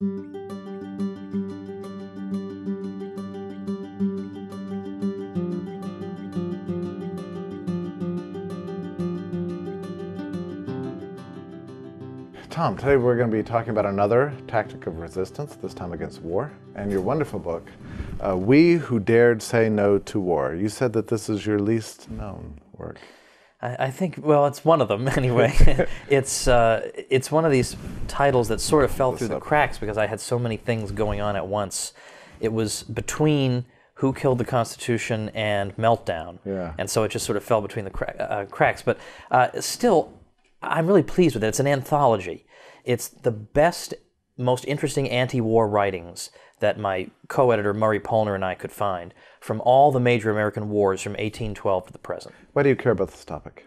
Tom, today we're going to be talking about another tactic of resistance, this time against war, and your wonderful book, We Who Dared Say No to War. You said that this is your least known work. I think, well, it's one of them anyway. It's one of these titles that sort of fell through the cracks because I had so many things going on at once. It was between Who Killed the Constitution and Meltdown, and so it just sort of fell between the cracks. But still, I'm really pleased with it. It's an anthology. It's the best, most interesting anti-war writings that my co-editor Murray Polner and I could find from all the major American wars from 1812 to the present. Why do you care about this topic?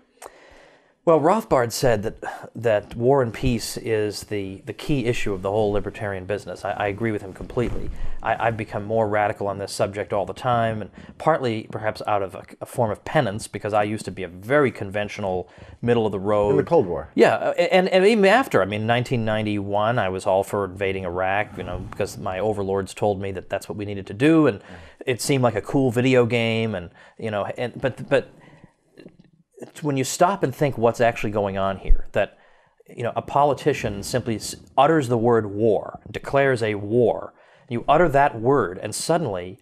Well, Rothbard said that war and peace is the key issue of the whole libertarian business. I agree with him completely. I've become more radical on this subject all the time, and partly perhaps out of a form of penance, because I used to be a very conventional, middle-of-the-road... In the Cold War. Yeah, and even after. I mean, 1991, I was all for invading Iraq, because my overlords told me that that's what we needed to do, and it seemed like a cool video game, and but when you stop and think what's actually going on here, that a politician simply utters the word war, declares a war, you utter that word, and suddenly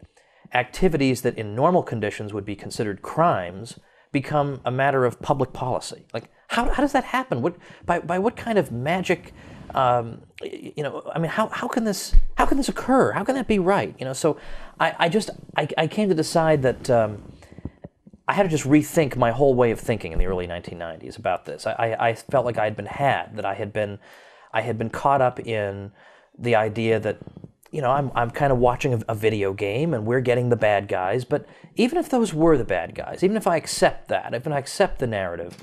activities that in normal conditions would be considered crimes become a matter of public policy. Like, how does that happen? By what kind of magic? I mean, how can this occur? How can that be right? So I came to decide that. I had to just rethink my whole way of thinking in the early 1990s about this. I felt like I had been had, that I had been caught up in the idea that, I'm kind of watching a video game and we're getting the bad guys, but even if those were the bad guys, even if I accept that, if I accept the narrative,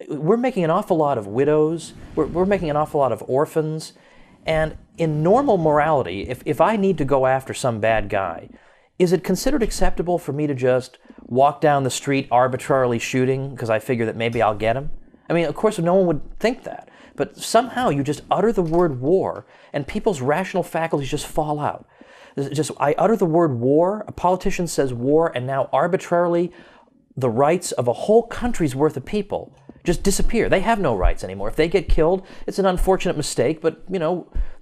we're making an awful lot of widows, we're making an awful lot of orphans, and in normal morality, if I need to go after some bad guy, is it considered acceptable for me to just walk down the street arbitrarily shooting because I figure that maybe I'll get him? I mean, of course, no one would think that. But somehow you just utter the word war and people's rational faculties just fall out. I utter the word war, a politician says war, and now arbitrarily the rights of a whole country's worth of people just disappear. They have no rights anymore. If they get killed, it's an unfortunate mistake, but the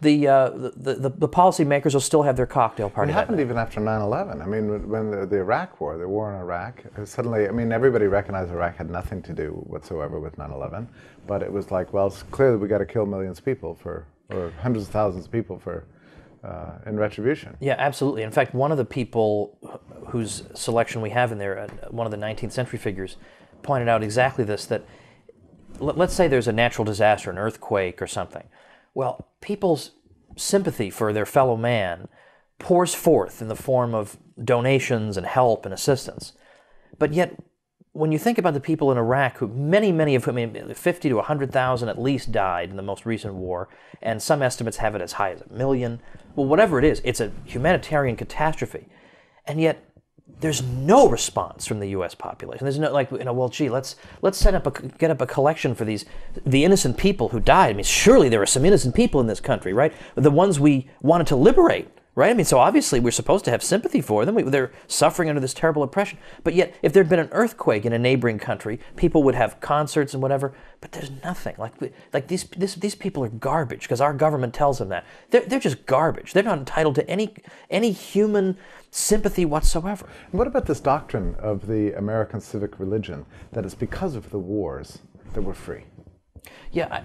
policymakers will still have their cocktail party. It happened even after 9/11. I mean, when the Iraq War, the war in Iraq, suddenly, I mean, everybody recognized Iraq had nothing to do whatsoever with 9/11, but it was like, well, it's clear that we got to kill millions of people or hundreds of thousands of people in retribution. Yeah, absolutely. In fact, one of the people whose selection we have in there, one of the 19th century figures, pointed out exactly this, that let's say there's a natural disaster, an earthquake or something. Well, people's sympathy for their fellow man pours forth in the form of donations and help and assistance. But yet, when you think about the people in Iraq, who many of whom, 50 to 100,000 at least died in the most recent war, and some estimates have it as high as 1 million. Well, whatever it is, it's a humanitarian catastrophe. And yet, there's no response from the U.S. population. There's no well, gee, let's get up a collection for the innocent people who died. I mean, surely there are some innocent people in this country, right? The ones we wanted to liberate, right? I mean, so obviously we're supposed to have sympathy for them. They're suffering under this terrible oppression. But yet, if there'd been an earthquake in a neighboring country, people would have concerts and whatever. But there's nothing. Like these people are garbage because our government tells them that. They're just garbage. They're not entitled to any human sympathy whatsoever. And what about this doctrine of the American civic religion, that it's because of the wars that we're free? Yeah,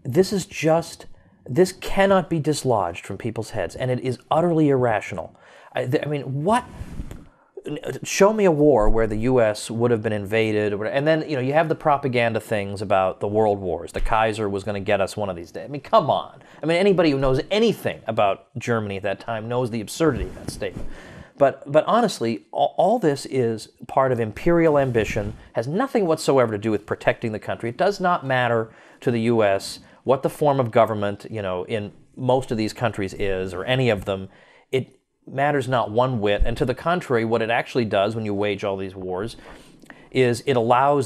this cannot be dislodged from people's heads, and it is utterly irrational. I mean, what? Show me a war where the U.S. would have been invaded, and then you have the propaganda things about the world wars. The Kaiser was going to get us one of these days. I mean, come on. I mean, anybody who knows anything about Germany at that time knows the absurdity of that statement. But honestly, all this is part of imperial ambition, has nothing whatsoever to do with protecting the country. It does not matter to the U.S. what the form of government, in most of these countries is, or any of them. It matters not one whit, and to the contrary, what it actually does when you wage all these wars is it allowed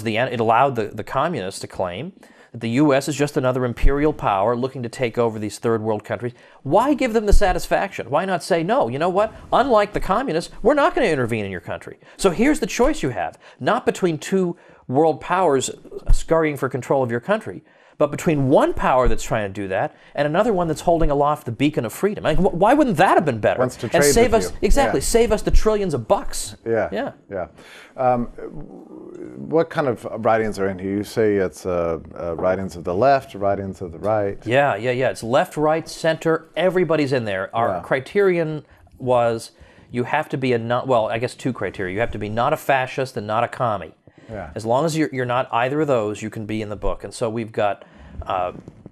the communists to claim The U.S. is just another imperial power looking to take over these third world countries. Why give them the satisfaction? Why not say, no, you know what? Unlike the communists, we're not going to intervene in your country. So here's the choice you have. Not between two world powers scurrying for control of your country, but between one power that's trying to do that and another one that's holding aloft the beacon of freedom. I mean, why wouldn't that have been better? Wants to and trade save with us you. exactly, save us the trillions of bucks. Yeah. What kind of writings are in here? You say it's writings of the left, writings of the right. Yeah. It's LeftRight Center. Everybody's in there. Our criterion was you have to be I guess two criteria. You have to be not a fascist and not a commie. Yeah. As long as you're not either of those, you can be in the book. And so we've got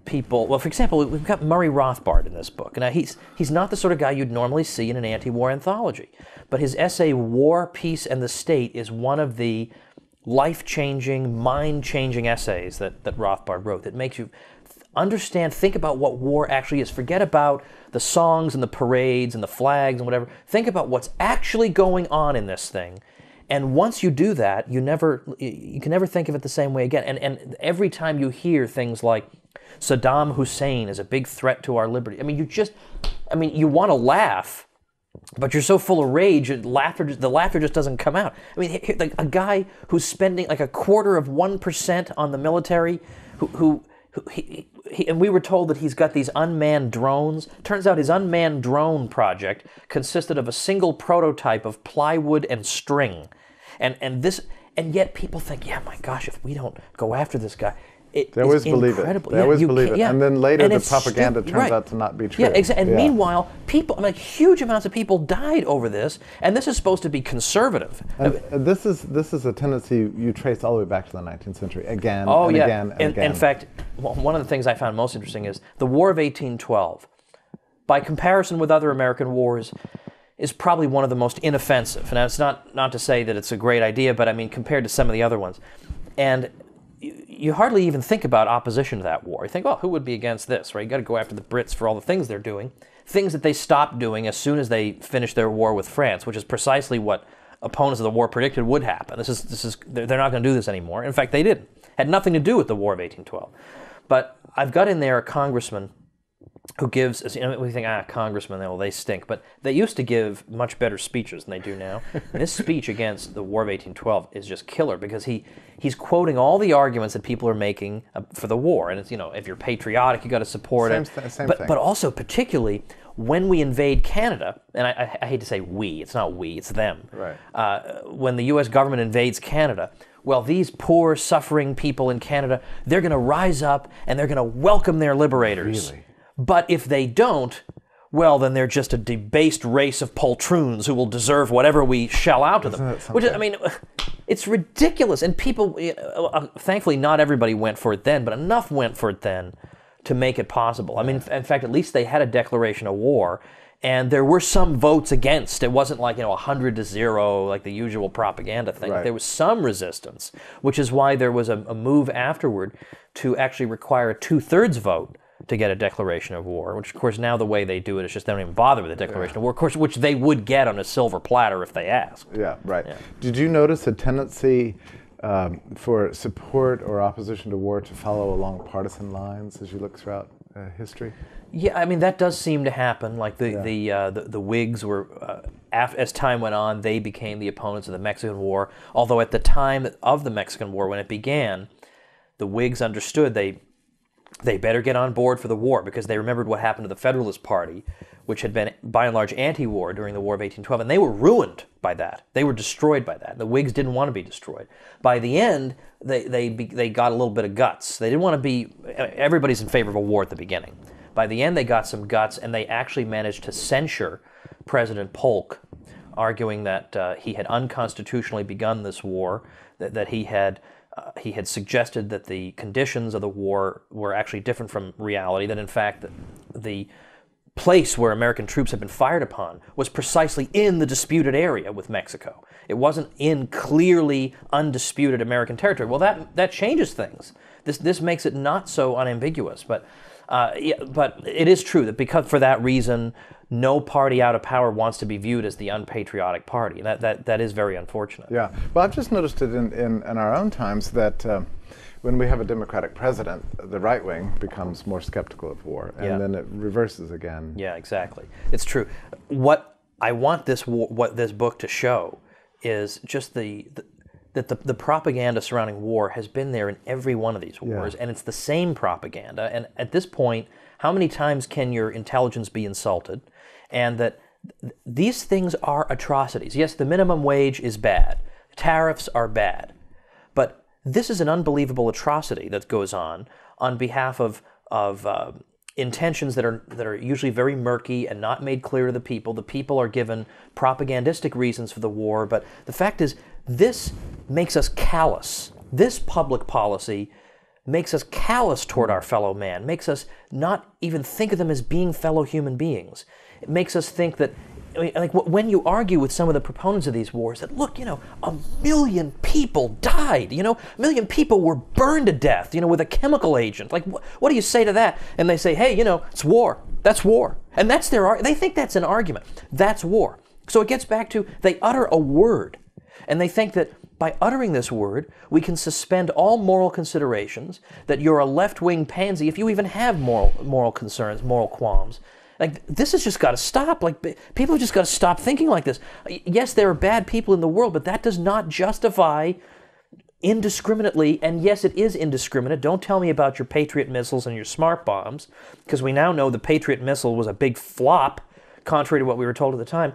people. Well, for example, we've got Murray Rothbard in this book. Now he's not the sort of guy you'd normally see in an anti-war anthology, but his essay "War, Peace, and the State" is one of the life-changing, mind-changing essays that Rothbard wrote that makes you think about what war actually is. Forget about the songs and the parades and the flags and whatever. Think about what's actually going on in this thing. And once you do that, you can never think of it the same way again. And every time you hear things like Saddam Hussein is a big threat to our liberty, you want to laugh, but you're so full of rage, the laughter just doesn't come out. I mean, like a guy who's spending like 1/4% on the military, and we were told that he's got these unmanned drones. Turns out his unmanned drone project consisted of a single prototype of plywood and string. And yet people think, yeah, my gosh, if we don't go after this guy, they always believe it. They always believe it. And then later the propaganda turns out to not be true. Yeah, exactly. And meanwhile, huge amounts of people died over this, and this is supposed to be conservative. And this is a tendency you trace all the way back to the 19th century, again again. In fact, one of the things I found most interesting is the War of 1812, by comparison with other American wars, is probably one of the most inoffensive. And it's not to say that it's a great idea, but I mean, compared to some of the other ones. And you hardly even think about opposition to that war. You think, oh, who would be against this, right? You got to go after the Brits for all the things they're doing, things that they stopped doing as soon as they finished their war with France, which is precisely what opponents of the war predicted would happen. They're not going to do this anymore. In fact, they didn't. Had nothing to do with the War of 1812. But I've got in there a congressman who gives, we think, congressmen, they stink. But they used to give much better speeches than they do now. And this speech against the War of 1812 is just killer because he's quoting all the arguments that people are making for the war. And it's, if you're patriotic, you got to support it. Same thing. But also, particularly, when we invade Canada, and I hate to say we, it's not we, it's them. Right. When the U.S. government invades Canada, well, these poor, suffering people in Canada, they're going to rise up and they're going to welcome their liberators. Really? But if they don't, well, then they're just a debased race of poltroons who will deserve whatever we shell out to them. Which is, it's ridiculous. And people, thankfully, not everybody went for it then, but enough went for it then to make it possible. I mean, in fact, at least they had a declaration of war, and there were some votes against. It wasn't like 100-0, like the usual propaganda thing. Right. There was some resistance, which is why there was a move afterward to actually require a 2/3 vote to get a declaration of war, which, of course, now the way they do it is just they don't even bother with the declaration of war, of course, which they would get on a silver platter if they asked. Yeah, right. Yeah. Did you notice a tendency for support or opposition to war to follow along partisan lines as you look throughout history? Yeah, I mean, that does seem to happen. Like the Whigs were, as time went on, they became the opponents of the Mexican War, although at the time of the Mexican War, when it began, the Whigs understood they better get on board for the war because they remembered what happened to the Federalist Party, which had been, by and large, anti-war during the War of 1812, and they were ruined by that. They were destroyed by that. The Whigs didn't want to be destroyed. By the end, they got a little bit of guts. They didn't want to be... Everybody's in favor of a war at the beginning. By the end, they got some guts, and they actually managed to censure President Polk, arguing that he had unconstitutionally begun this war, that he had suggested that the conditions of the war were actually different from reality, that in fact the place where American troops had been fired upon was precisely in the disputed area with Mexico. It wasn't in clearly undisputed American territory. Well, that changes things. This makes it not so unambiguous. But Yeah, but it is true that because for that reason, no party out of power wants to be viewed as the unpatriotic party. That is very unfortunate. Yeah. Well, I've just noticed it in our own times that when we have a Democratic president, the right wing becomes more skeptical of war, and then it reverses again. Yeah, exactly. It's true. What I want what this book to show is just that the propaganda surrounding war has been there in every one of these wars, and it's the same propaganda. And at this point, how many times can your intelligence be insulted? And that these things are atrocities. Yes, the minimum wage is bad. Tariffs are bad. But this is an unbelievable atrocity that goes on behalf of intentions that are usually very murky and not made clear to the people. The people are given propagandistic reasons for the war, but the fact is, this makes us callous. This public policy makes us callous toward our fellow man, makes us not even think of them as being fellow human beings. It makes us think that, like when you argue with some of the proponents of these wars, that look, 1 million people died, 1 million people were burned to death, with a chemical agent. Like, what do you say to that? And they say, hey, it's war. That's war. And that's they think that's an argument. That's war. So it gets back to, they utter a word, and they think that by uttering this word, we can suspend all moral considerations, that you're a left-wing pansy if you even have moral concerns, moral qualms. Like, this has just got to stop. Like, people have just got to stop thinking like this. Yes, there are bad people in the world, but that does not justify indiscriminately, and yes, it is indiscriminate. Don't tell me about your Patriot missiles and your smart bombs, because we now know the Patriot missile was a big flop, contrary to what we were told at the time.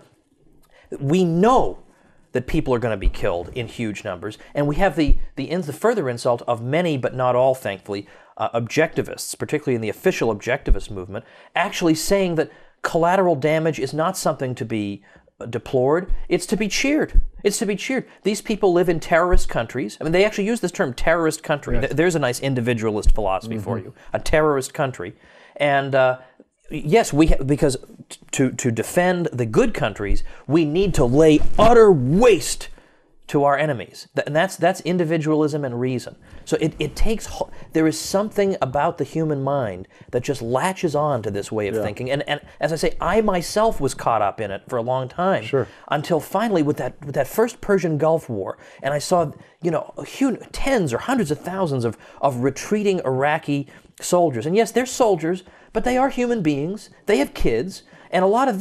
We know that people are going to be killed in huge numbers, and we have the further insult of many, but not all, thankfully, objectivists, particularly in the official objectivist movement, actually saying that collateral damage is not something to be deplored, it's to be cheered. It's to be cheered. These people live in terrorist countries. I mean, they actually use this term, terrorist country. Yes. There's a nice individualist philosophy for you, a terrorist country. And yes, because to defend the good countries, we need to lay utter waste to our enemies. And that's individualism and reason. So there is something about the human mind that just latches on to this way of thinking. And as I say, I myself was caught up in it for a long time. Sure. Until finally, with that first Persian Gulf War, and I saw, tens or hundreds of thousands of retreating Iraqi soldiers. And yes, they're soldiers, but they are human beings. They have kids. And a lot of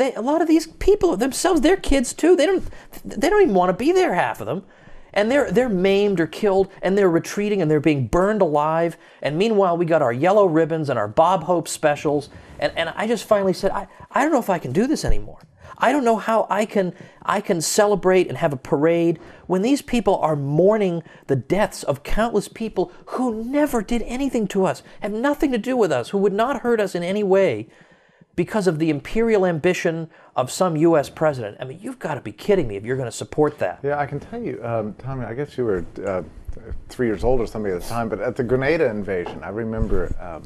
these people themselves, they're kids too. They don't even want to be there, half of them. And they're maimed or killed, and they're retreating, and they're being burned alive. And meanwhile, we got our yellow ribbons and our Bob Hope specials. And I just finally said, I don't know if I can do this anymore. I don't know how I can celebrate and have a parade when these people are mourning the deaths of countless people who never did anything to us, have nothing to do with us, who would not hurt us in any way, because of the imperial ambition of some U.S. president. I mean, you've got to be kidding me if you're going to support that. Yeah, I can tell you, Tommy, I guess you were 3 years old or something at the time, but at the Grenada invasion, I remember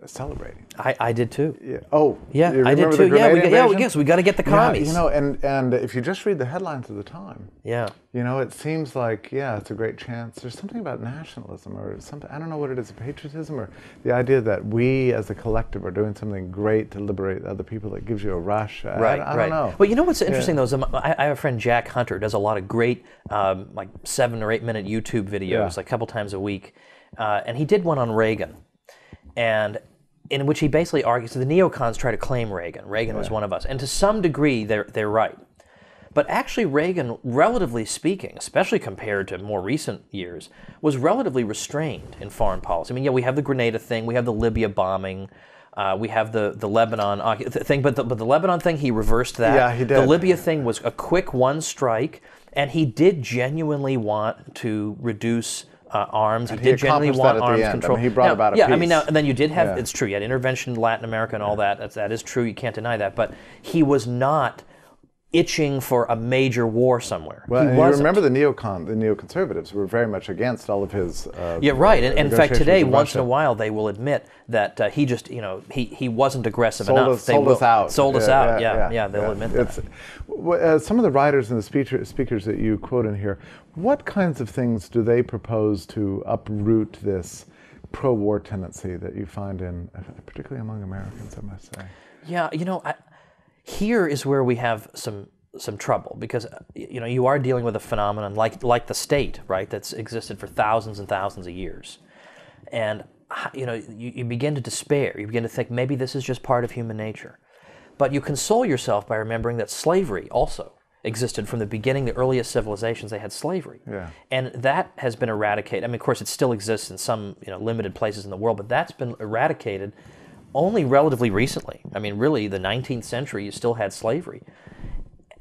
celebrating. I did too. Yeah. Oh, yeah, you I did too. Invasion? We got to get the commies. Yeah, and if you just read the headlines of the time, it seems like, it's a great chance. There's something about nationalism or something, I don't know what it is, patriotism, or the idea that we as a collective are doing something great to liberate other people that gives you a rush. I don't know. Well, you know what's interesting though is I have a friend, Jack Hunter, does a lot of great like 7 or 8 minute YouTube videos, like a couple times a week, and he did one on Reagan. And in which he basically argues that the neocons try to claim Reagan. Reagan was one of us. And to some degree, they're right. But actually, Reagan, relatively speaking, especially compared to more recent years, was relatively restrained in foreign policy. I mean, we have the Grenada thing, we have the Libya bombing, we have the Lebanon thing, but the Lebanon thing, he reversed that. Yeah, he did. The Libya thing was a quick one strike, and he did genuinely want to reduce arms. He did generally want arms control. I mean, he brought about a peace. I mean, and then you did have, it's true, you had intervention in Latin America and all that. That is true, you can't deny that. But he was not itching for a major war somewhere. Well, and you remember the neoconservatives were very much against all of his right. And in fact, today, once in a while, they will admit that he just, he wasn't aggressive enough. Sold us out. Sold us out, they'll admit that. Some of the writers and the speakers that you quote in here, what kinds of things do they propose to uproot this pro-war tendency that you find in, particularly among Americans, I must say. Yeah, here is where we have some trouble, because you are dealing with a phenomenon like the state, right? That's existed for thousands and thousands of years, and you begin to despair. You begin to think maybe this is just part of human nature, but you console yourself by remembering that slavery also existed from the beginning. The earliest civilizations, they had slavery, and that has been eradicated. I mean, of course, it still exists in some limited places in the world, but that's been eradicated only relatively recently. I mean, really, the 19th century, you still had slavery.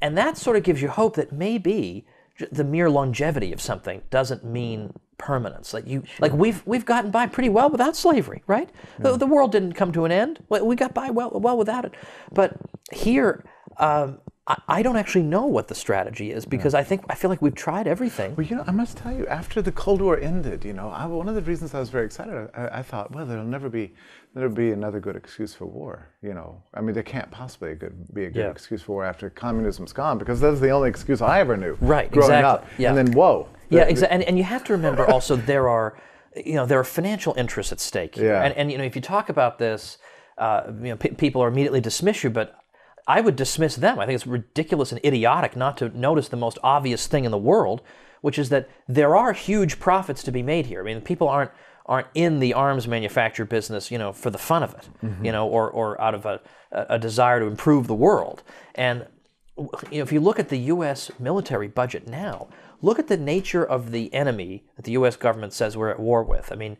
And that sort of gives you hope that maybe the mere longevity of something doesn't mean permanence. Like we've gotten by pretty well without slavery, right? Yeah. The world didn't come to an end. We got by well without it. But here, I don't actually know what the strategy is, because I feel like we've tried everything. Well, I must tell you, after the Cold War ended, one of the reasons I was very excited, I thought, well, there'll never be another good excuse for war. I mean, there can't possibly be a good excuse for war after communism's gone, because that's the only excuse I ever knew. Right, growing exactly. up. Yeah. And then whoa. Yeah, exactly. And you have to remember also there are financial interests at stake here. Yeah. And if you talk about this, people are immediately dismiss you, but I would dismiss them. I think it's ridiculous and idiotic not to notice the most obvious thing in the world, which is that there are huge profits to be made here. I mean, people aren't in the arms manufacture business, for the fun of it, or out of a desire to improve the world. And if you look at the U.S. military budget now, look at the nature of the enemy that the U.S. government says we're at war with. I mean,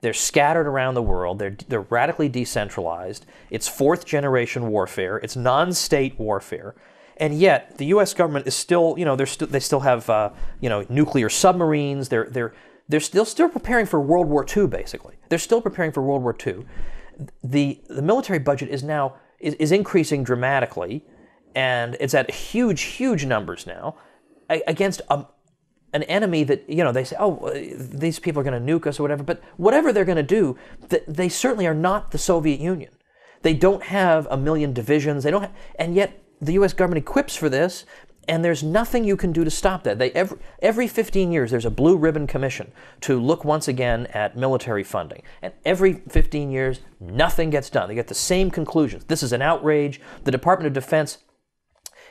they're scattered around the world. They're radically decentralized. It's fourth-generation warfare. It's non-state warfare, and yet the U.S. government is still, they still have, nuclear submarines. They're still preparing for World War II. Basically, they're still preparing for World War II. The military budget is increasing dramatically, and it's at huge numbers now, against an enemy that, they say, oh, these people are going to nuke us or whatever, but whatever they're going to do, they certainly are not the Soviet Union. They don't have 1 million divisions, and yet the U.S. government equips for this, and there's nothing you can do to stop that. Every 15 years, there's a blue ribbon commission to look once again at military funding, and every 15 years, nothing gets done. They get the same conclusions. This is an outrage. The Department of Defense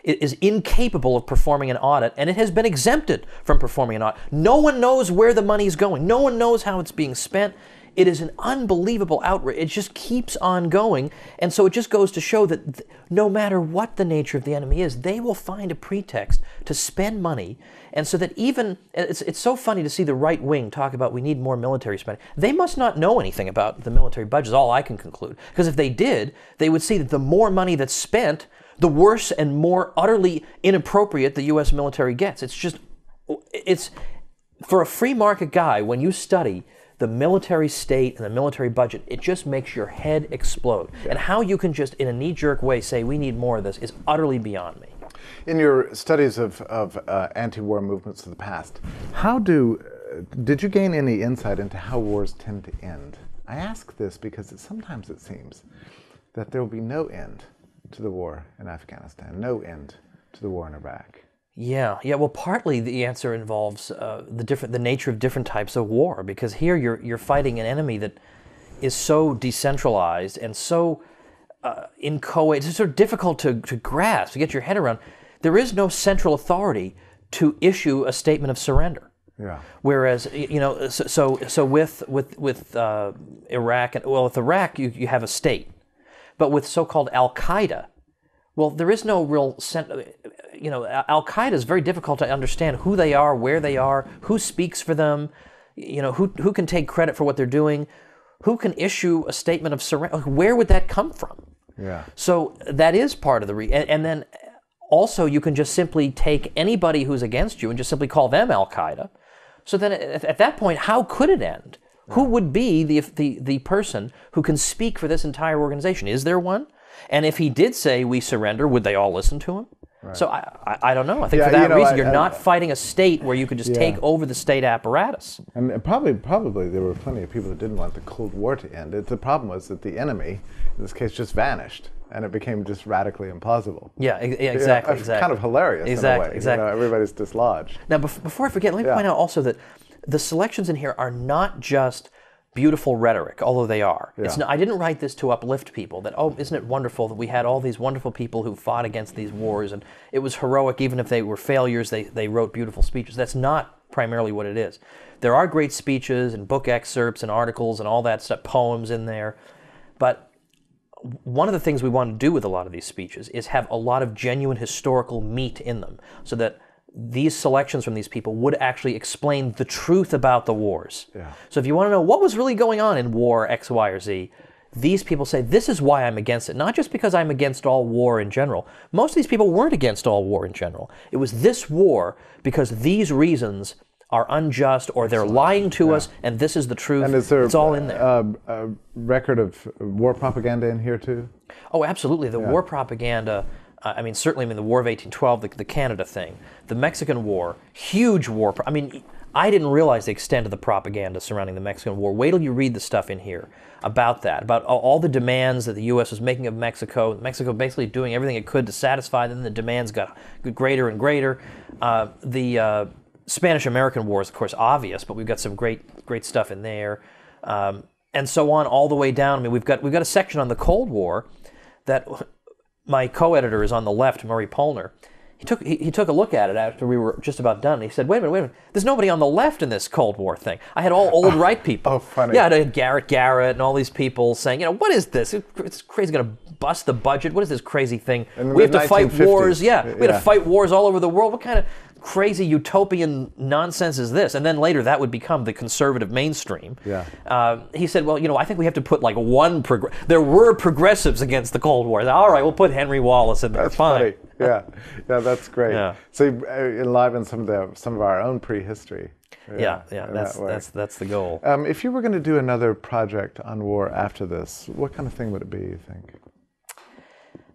is incapable of performing an audit, and it has been exempted from performing an audit. No one knows where the money is going. No one knows how it's being spent. It is an unbelievable outrage. It just keeps on going, and so it just goes to show that no matter what the nature of the enemy is, they will find a pretext to spend money, and so that even, it's so funny to see the right wing talk about we need more military spending. They must not know anything about the military budget, is all I can conclude, because if they did, they would see that the more money that's spent, the worse and more utterly inappropriate the U.S. military gets. It's for a free market guy, when you study the military state and the military budget, it just makes your head explode. Yeah. And how you can just, in a knee-jerk way, say we need more of this is utterly beyond me. In your studies of anti-war movements of the past, did you gain any insight into how wars tend to end? I ask this because sometimes it seems that there will be no end to the war in Afghanistan, no end to the war in Iraq. Yeah. Well, partly the answer involves the nature of different types of war, because here you're fighting an enemy that is so decentralized and so inchoate. It's sort of difficult to grasp, to get your head around. There is no central authority to issue a statement of surrender. Yeah. Whereas, so with Iraq, with Iraq you have a state. But with so-called Al-Qaeda, well, there is no real Al-Qaeda is very difficult to understand who they are, where they are, who speaks for them, who can take credit for what they're doing, who can issue a statement of surrender. Where would that come from? Yeah. So that is part of the and then also you can just simply take anybody who's against you and just simply call them Al-Qaeda. So then at that point, how could it end? Who would be the person who can speak for this entire organization? Is there one? And if he did say we surrender, would they all listen to him? Right. So I don't know. I think for that reason, you're not fighting a state where you could just take over the state apparatus. And probably there were plenty of people that didn't want the Cold War to end. The problem was that the enemy, in this case, just vanished, and it became just radically impossible. Yeah, exactly. It's kind of hilarious in a way. Exactly. Everybody's dislodged. Now, before I forget, let me point out also that the selections in here are not just beautiful rhetoric, although they are. Yeah. I didn't write this to uplift people, that, oh, isn't it wonderful that we had all these wonderful people who fought against these wars, and it was heroic, even if they were failures, they wrote beautiful speeches. That's not primarily what it is. There are great speeches and book excerpts and articles and all that stuff, poems in there, but one of the things we want to do with a lot of these speeches is have a lot of genuine historical meat in them, so that these selections from these people would actually explain the truth about the wars. Yeah. So if you want to know what was really going on in war X, Y, or Z, these people say, this is why I'm against it. Not just because I'm against all war in general. Most of these people weren't against all war in general. It was this war because these reasons are unjust, or they're lying to us, and this is the truth. And is there it's all in there. A record of war propaganda in here too? Oh, absolutely. The war propaganda, certainly the War of 1812, the Canada thing, the Mexican War, huge war. I didn't realize the extent of the propaganda surrounding the Mexican War. Wait till you read the stuff in here about that, about all the demands that the U.S. was making of Mexico, Mexico basically doing everything it could to satisfy them. The demands got greater and greater. The Spanish-American War is, of course, obvious, but we've got some great stuff in there, and so on all the way down. We've got a section on the Cold War that my co-editor is on the left, Murray Polner. He took a look at it after we were just about done, and he said, wait a minute, there's nobody on the left in this Cold War thing. I had all old right people. Oh, funny. Yeah, I had Garrett and all these people saying, what is this? It's crazy, going to bust the budget. What is this crazy thing? We have to fight wars. Yeah, we have to fight wars all over the world. What kind of crazy utopian nonsense is this? And then later that would become the conservative mainstream. Yeah. He said, well, I think we have to put like one there were progressives against the Cold War. All right, we'll put Henry Wallace in there. That's fine. Funny. Yeah, that's great. Yeah. So you enliven some of our own prehistory. Yeah, that's the goal. If you were going to do another project on war after this, what kind of thing would it be, you think?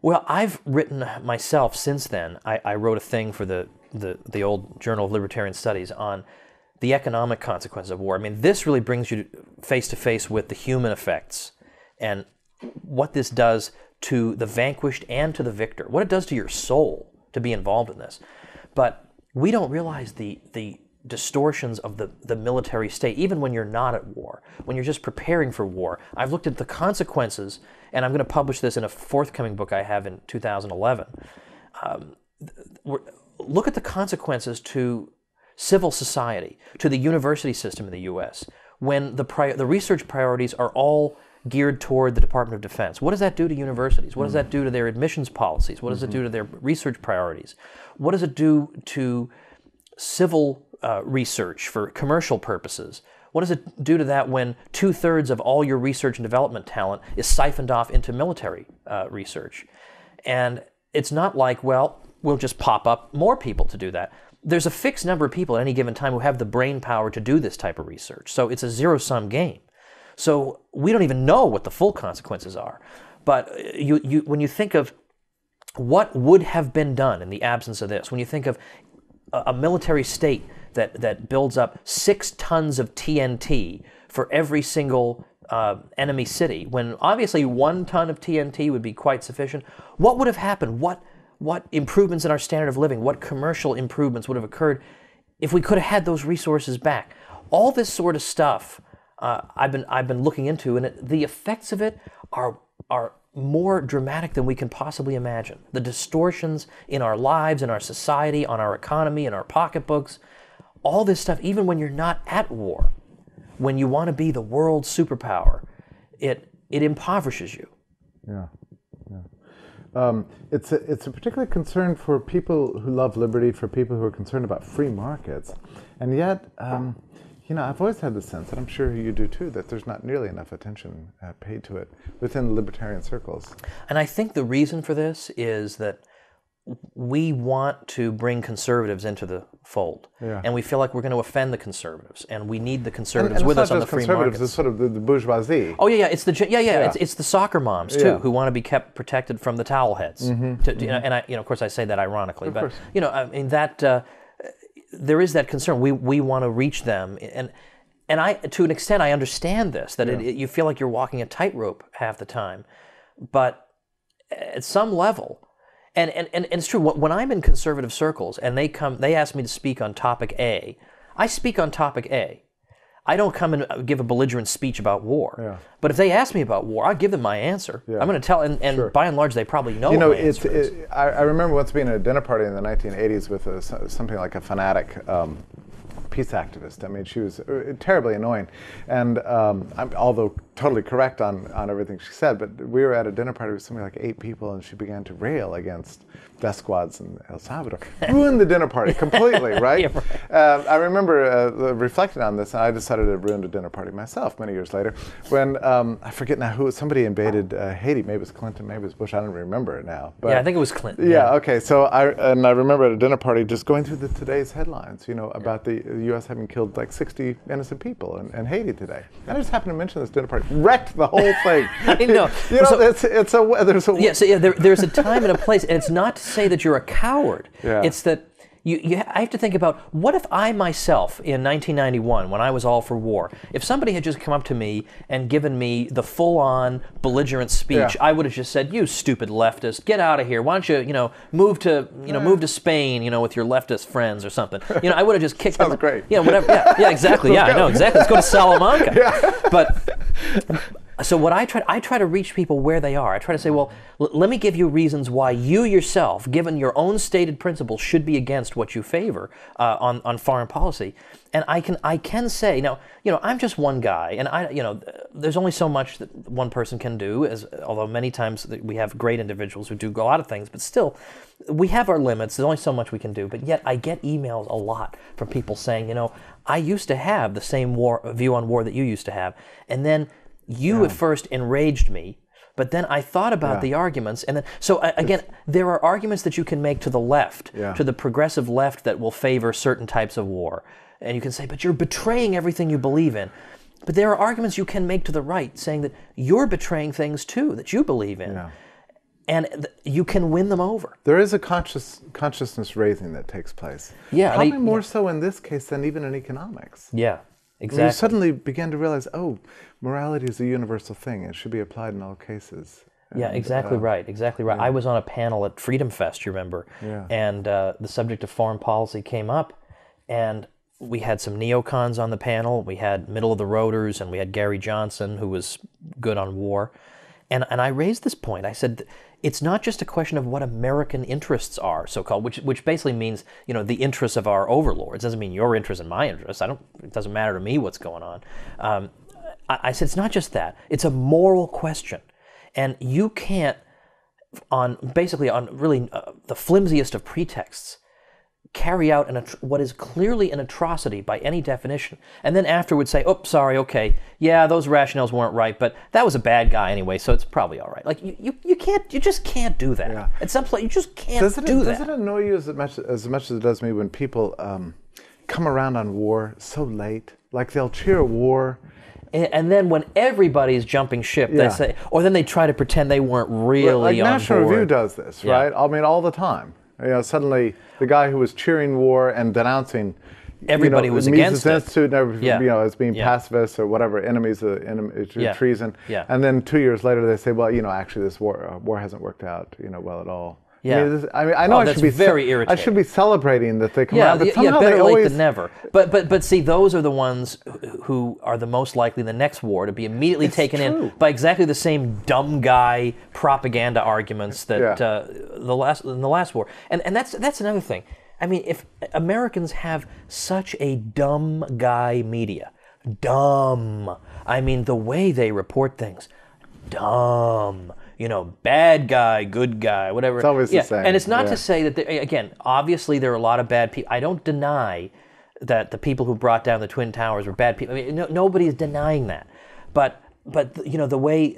Well, I've written myself since then. I wrote a thing for the old Journal of Libertarian Studies on the economic consequences of war. This really brings you face to face with the human effects and what this does to the vanquished and to the victor, what it does to your soul to be involved in this. But we don't realize the distortions of the military state, even when you're not at war, when you're just preparing for war. I've looked at the consequences, and I'm going to publish this in a forthcoming book I have in 2011. Look at the consequences to civil society, to the university system in the U.S., when the research priorities are all geared toward the Department of Defense. What does that do to universities? What does that do to their admissions policies? What does it do to their research priorities? What does it do to civil research for commercial purposes? What does it do to that when 2/3 of all your research and development talent is siphoned off into military research? And it's not like, well, we'll just pop up more people to do that. There's a fixed number of people at any given time who have the brain power to do this type of research. So it's a zero-sum game. So we don't even know what the full consequences are. But when you think of what would have been done in the absence of this, when you think of a military state that builds up 6 tons of TNT for every single enemy city, when obviously 1 ton of TNT would be quite sufficient, what would have happened? What improvements in our standard of living, what commercial improvements would have occurred if we could have had those resources back? All this sort of stuff I've been looking into, and the effects of it are more dramatic than we can possibly imagine. The distortions in our lives, in our society, on our economy, in our pocketbooks, all this stuff, even when you're not at war, when you want to be the world superpower, it impoverishes you. Yeah. It's a particular concern for people who love liberty, for people who are concerned about free markets, and yet, I've always had the sense, and I'm sure you do too, that there's not nearly enough attention paid to it within libertarian circles. And I think the reason for this is that we want to bring conservatives into the fold, and we feel like we're going to offend the conservatives, and we need the conservatives with us on the free markets. It's sort of the bourgeoisie. Oh yeah, it's it's the soccer moms too who want to be kept protected from the towel heads. And of course, I say that ironically, but there is that concern. We want to reach them, and I, to an extent, I understand this. That you feel like you're walking a tightrope half the time, but at some level. And it's true, when I'm in conservative circles and they ask me to speak on topic A, I speak on topic A. I don't come and give a belligerent speech about war. Yeah. But if they ask me about war, I'll give them my answer. Yeah. I'm going to tell, and Sure. by and large, they probably know You know, what my answer is. I remember once being at a dinner party in the 1980s with something like a fanatic peace activist. I mean, she was terribly annoying, and although totally correct on everything she said, but we were at a dinner party with something like 8 people, and she began to rail against death squads in El Salvador. Ruined the dinner party completely, right? Yeah, right. I remember reflecting on this, and I decided to ruin the dinner party myself many years later when, I forget now who, somebody invaded Haiti. Maybe it was Clinton, maybe it was Bush, I don't remember it now. But Yeah, I think it was Clinton. yeah, okay. So I remember at a dinner party just going through today's headlines, you know, about the U.S. having killed like 60 innocent people in Haiti today. And I just happened to mention this dinner party, wrecked the whole thing. I know. You know, So- there's a Yeah, so there's a time and a place, and it's not to say that you're a coward. Yeah. It's that I have to think about, what if I myself, in 1991, when I was all for war, if somebody had just come up to me and given me the full-on belligerent speech, Yeah. I would have just said, "You stupid leftist, get out of here. Why don't you, move to Spain, with your leftist friends or something." I would have just kicked them. Sounds great. Whatever. Yeah, exactly. Yeah, I know exactly. Let's go to Salamanca. Yeah. But. So what I try to reach people where they are. I try to say, well, let me give you reasons why you yourself, given your own stated principles, should be against what you favor on foreign policy. And I can say, now, I'm just one guy, and there's only so much that one person can do. Although many times we have great individuals who do a lot of things, but still, we have our limits. There's only so much we can do. But yet, I get emails a lot from people saying, I used to have the same view on war that you used to have, and then you at first enraged me, but then I thought about the arguments, and then again, there are arguments that you can make to the left, to the progressive left, that will favor certain types of war, and you can say, but you're betraying everything you believe in. But there are arguments you can make to the right, saying that you're betraying things too that you believe in, and you can win them over. There is a consciousness raising that takes place. Yeah, probably more so in this case than even in economics. Yeah. Exactly. You suddenly begin to realize, morality is a universal thing. It should be applied in all cases. Yeah, exactly right. Exactly right. I was on a panel at Freedom Fest, you remember, and the subject of foreign policy came up, and we had some neocons on the panel. We had middle-of-the-roaders, and we had Gary Johnson, who was good on war. And I raised this point. I said, it's not just a question of what American interests are, so-called, which basically means, the interests of our overlords. It doesn't mean your interests and my interests. It doesn't matter to me what's going on. I said, it's not just that. It's a moral question. And you can't, on really the flimsiest of pretexts, carry out what is clearly an atrocity by any definition, and then afterwards say, "Oh, sorry, okay, yeah, those rationales weren't right, but that was a bad guy anyway, so it's probably all right." Like you just can't do that. Yeah. At some point, you just can't do that. Does it annoy you as much as it does me when people come around on war so late? Like they'll cheer war. And then when everybody's jumping ship, they say, or then they try to pretend they weren't really on National board. Review does this, right? I mean, all the time. Suddenly the guy who was cheering war and denouncing everybody who was against it, Institute and everything, as being pacifists or whatever, enemies of treason. Yeah. And then 2 years later they say, well, actually this war hasn't worked out, well at all. Yeah. I know I should be very irritating. I should be celebrating that they come out, but somehow better they late always than never. But see, those are the ones who are the most likely in the next war to be immediately taken in by exactly the same dumb guy propaganda arguments that in the last war. And that's another thing. I mean, if Americans have such a dumb guy media, dumb. I mean, the way they report things, dumb. Bad guy, good guy, whatever. It's always the same. And it's not to say that, again, obviously there are a lot of bad people. I don't deny that the people who brought down the Twin Towers were bad people. I mean, nobody is denying that. But the way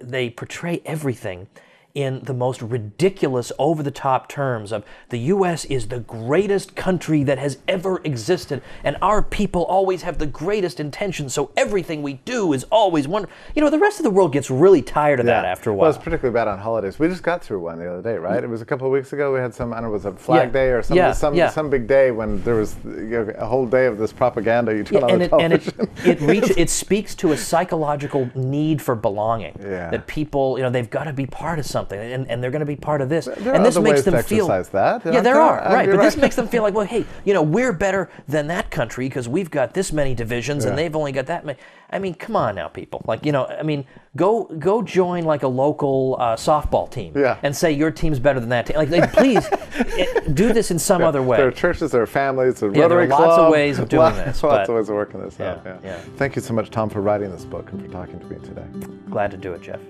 they portray everything in the most ridiculous, over-the-top terms of the U.S. is the greatest country that has ever existed, and our people always have the greatest intentions, so everything we do is always wonderful. The rest of the world gets really tired of that after a while. Well, it's particularly bad on holidays. We just got through one the other day, right? It was a couple of weeks ago. We had some, I don't know, it was a Flag Day or some big day when there was a whole day of this propaganda you turn on the television. And it speaks to a psychological need for belonging. That people, they've got to be part of something. something, and they're going to be part of this. There and are this other makes ways them to feel. exercise that. Yeah, there are, right. But right. this makes them feel like, well, hey, we're better than that country because we've got this many divisions and they've only got that many. I mean, come on now, people. Like, go join like a local softball team and say your team's better than that team. Like please do this in some other way. There are churches, there are families, there are there Rotary are lots Club, of ways of doing this. Lots of ways of working this out. Yeah. Thank you so much, Tom, for writing this book and for talking to me today. Glad to do it, Jeff.